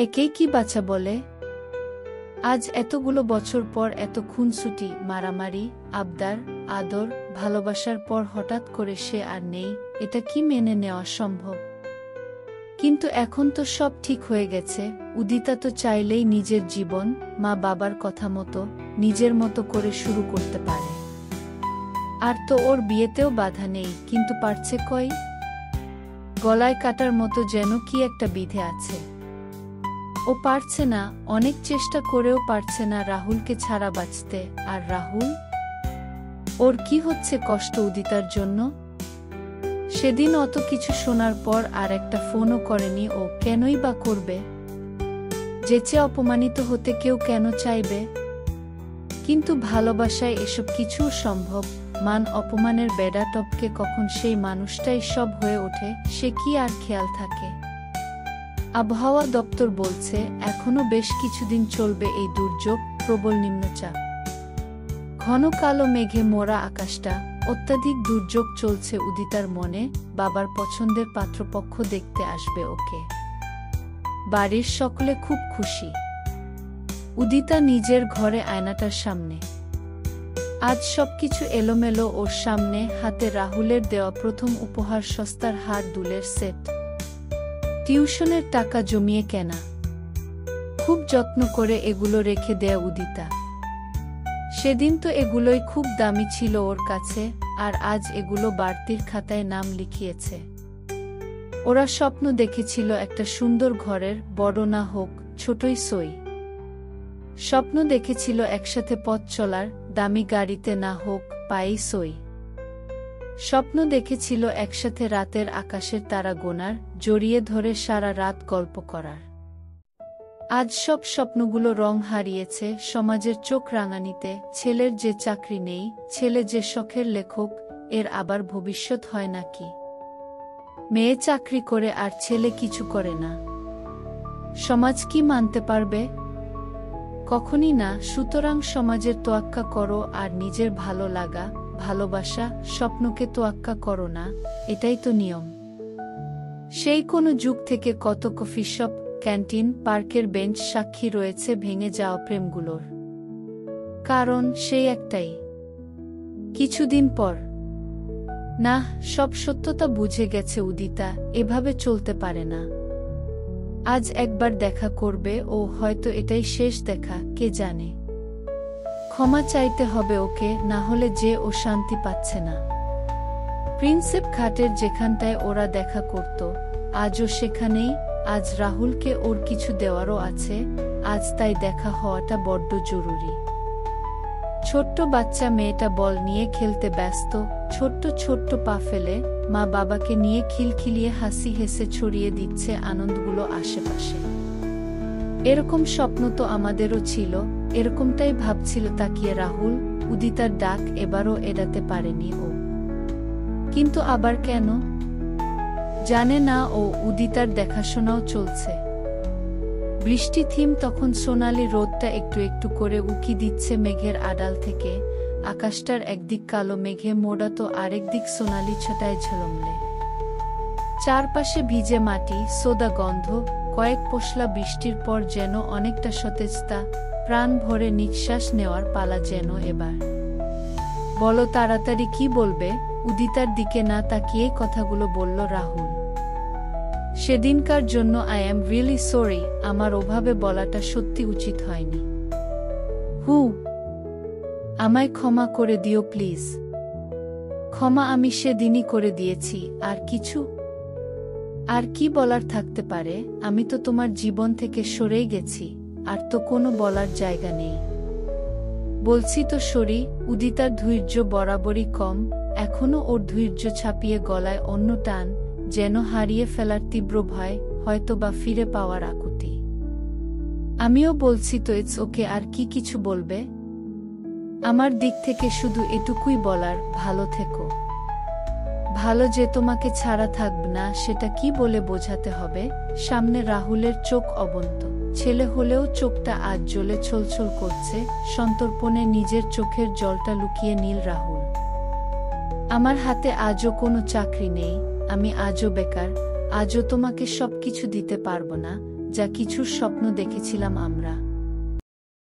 একেই কি বাচ্চা বলে? আজ এতগুলো বছর পর এত খুনসুটি, মারামারি, আবদার, আদর, ভালোবাসার পর হঠাৎ করে সে আর নেই, এটা কি মেনে নেওয়া সম্ভব? কিন্তু এখন তো সব ঠিক হয়ে গেছে। উদিতা তো চাইলেই নিজের জীবন মা বাবার কথা মতো নিজের মতো করে শুরু করতে পারে। আর তো ওর বিয়েতেও বাধা নেই, কিন্তু পারছে কই? গলায় কাটার মতো যেন কি একটা বিধে আছে। ও পারছে না, অনেক চেষ্টা করেও পারছে না রাহুলকে ছাড়া বাঁচতে। আর রাহুল, ওর কি হচ্ছে কষ্ট উদিতার জন্য? সেদিন অত কিছু শোনার পর আর একটা ফোনও করেনি ও। কেনই বা করবে? যেচে অপমানিত হতে কেউ কেন চাইবে? কিন্তু ভালোবাসায় এসব কিছুও সম্ভব। মান অপমানের বেড়া টপকে কখন সেই মানুষটাই সব হয়ে ওঠে, সে কি আর খেয়াল থাকে? আবহাওয়া দপ্তর বলছে এখনো বেশ কিছুদিন চলবে এই দুর্যোগ, প্রবল নিম্নচাপ। ঘন কালো মেঘে মোড়া আকাশটা, অত্যাধিক দুর্যোগ চলছে উদিতার মনে। বাবার পছন্দের পাত্রপক্ষ দেখতে আসবে ওকে। বাড়ির সকলে খুব খুশি। উদিতা নিজের ঘরে আয়নাটার সামনে। আজ সবকিছু এলোমেলো ওর সামনে। হাতে রাহুলের দেওয়া প্রথম উপহার, সস্তার হার দুলের সেট। টিউশনের টাকা জমিয়ে কেনা। খুব যত্ন করে এগুলো রেখে দেয়া উদিতা। সেদিন তো এগুলোই খুব দামি ছিল ওর কাছে, আর আজ এগুলো বাড়তির খাতায় নাম লিখিয়েছে। ওরা স্বপ্ন দেখেছিল একটা সুন্দর ঘরের, বড় না হোক, ছোটই সই। স্বপ্ন দেখেছিল একসাথে পথ চলার, দামি গাড়িতে না হোক, পায়েই সই। স্বপ্ন দেখেছিল একসাথে রাতের আকাশের তারা গোনার, জড়িয়ে ধরে সারা রাত গল্প করার। আজ সব স্বপ্নগুলো রং হারিয়েছে সমাজের চোখ রাঙানিতে। ছেলের যে চাকরি নেই, ছেলে যে শখের লেখক, এর আবার ভবিষ্যৎ হয় নাকি? মেয়ে চাকরি করে আর ছেলে কিছু করে না, সমাজ কি মানতে পারবে? কখনই না। সুতরাং সমাজের তোয়াক্কা করো আর নিজের ভালো লাগা, ভালোবাসা, স্বপ্নকে তোয়াক্কা করো না, এটাই তো নিয়ম। সেই কোনো যুগ থেকে কত কফি শপ, ক্যান্টিন, পার্কের বেঞ্চ সাক্ষী রয়েছে ভেঙে যাওয়া প্রেমগুলোর। কারণ সেই একটাই, কিছুদিন পর। না, সব সত্যতা বুঝে গেছে উদিতা, এভাবে চলতে পারে না। আজ একবার দেখা করবে ও, হয়তো এটাই শেষ দেখা, কে জানে। ক্ষমা চাইতে হবে ওকে, না হলে যে ও শান্তি পাচ্ছে না। প্রিন্সেপ ঘাটের যেখানটায় ওরা দেখা করত, আজও সেখানেই। আজ রাহুলকে ওর কিছু দেওয়ারও আছে, আজ তাই দেখা হওয়াটা বড্ড জরুরি। ছোট্ট বাচ্চা মেয়েটা বল নিয়ে খেলতে ব্যস্ত, ছোট্ট ছোট্ট পা ফেলে মা বাবাকে নিয়ে খিলখিলিয়ে হাসি হেসে ছড়িয়ে দিচ্ছে আনন্দগুলো আশেপাশে। এরকম স্বপ্ন তো আমাদেরও ছিল, এরকমটাই ভাবছিল তাকিয়ে রাহুল। উদিতার ডাক এবারও এড়াতে পারেনি ও। কিন্তু আবার কেন জানে না ও। উদিতার দেখাশোনাও চলছে। বৃষ্টি থিম তখন সোনালি রোদটা একটু একটু করে উকি দিচ্ছে মেঘের আড়াল থেকে। আকাশটার একদিক কালো মেঘে মোড়া তো আরেক দিক সোনালি ছটায় ঝলমলে। চারপাশে ভিজে মাটি, সোদা গন্ধ। কয়েক পশলা বৃষ্টির পর যেন অনেকটা সতেজতা, প্রাণ ভরে নিঃশ্বাস নেওয়ার পালা যেন এবার। বলো তাড়াতাড়ি কি বলবে? উদিতার দিকে না তাকিয়ে কথাগুলো বলল রাহুল। সেদিনকার জন্য আই অ্যাম রিয়েলি সরি, আমার ওভাবে বলাটা সত্যি উচিত হয়নি। আমায় ক্ষমা করে দিও প্লিজ। ক্ষমা আমি সেদিনই করে দিয়েছি। আর কিছু? আর কি বলার থাকতে পারে? আমি তো তোমার জীবন থেকে সরেই গেছি, আর তো কোনো বলার জায়গা নেই। বলছি তো সরি। উদিতার ধৈর্য বরাবরই কম, এখনো ওর ধৈর্য ছাপিয়ে গলায় অন্য টান, যেন হারিয়ে ফেলার তীব্র ভয়, হয়তো বা ফিরে পাওয়ার আকুতি। আমিও বলছি তো ইটস ওকে। আর কি কিছু বলবে? আমার দিক থেকে শুধু এটুকুই বলার, ভালো থেকো। ভালো যে তোমাকে ছাড়া থাকব না, সেটা কি বলে বোঝাতে হবে? সামনে রাহুলের চোখ অবন্ত। ছেলে হলেও চোখটা আজ জ্বলে ছলছল করছে। সন্তর্পণে নিজের চোখের জলটা লুকিয়ে নীল রাহুল। আমার হাতে আজও কোনো চাকরি নেই, আমি আজও বেকার, আজও তোমাকে সবকিছু দিতে পারবো না, যা কিছুর স্বপ্ন দেখেছিলাম আমরা।